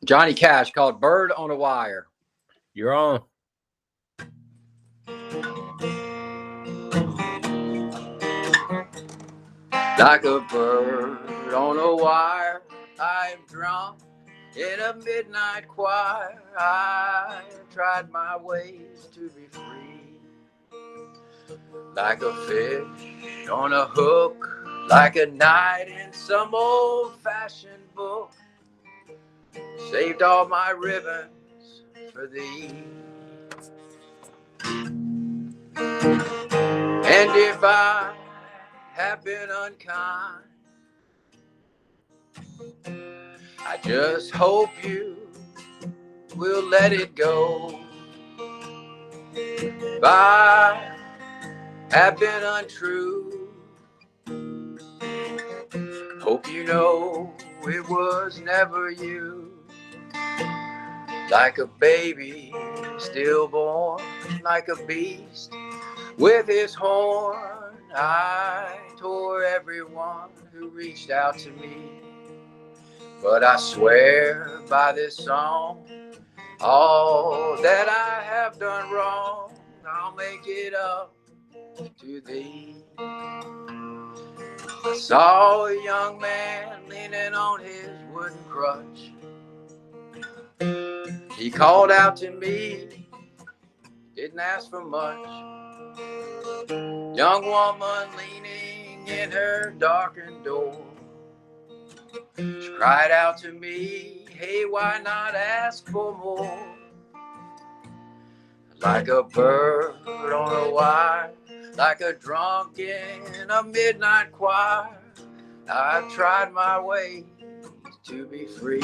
Johnny Cash called Bird on a Wire. You're on. Like a bird on a wire, I am drunk in a midnight choir. I tried my ways to be free. Like a fish on a hook, like a night in some old-fashioned book. Saved all my ribbons for thee. And if I have been unkind, I just hope you will let it go. If I have been untrue, hope you know it was never you. Like a baby stillborn, like a beast with his horn, I tore everyone who reached out to me. But I swear by this song, all that I have done wrong, I'll make it up to thee. I saw a young man leaning on his wooden crutch. He called out to me, didn't ask for much. Young woman leaning in her darkened door. She cried out to me, hey, why not ask for more? Like a bird on a wire, like a drunk in a midnight choir, I've tried my way to be free.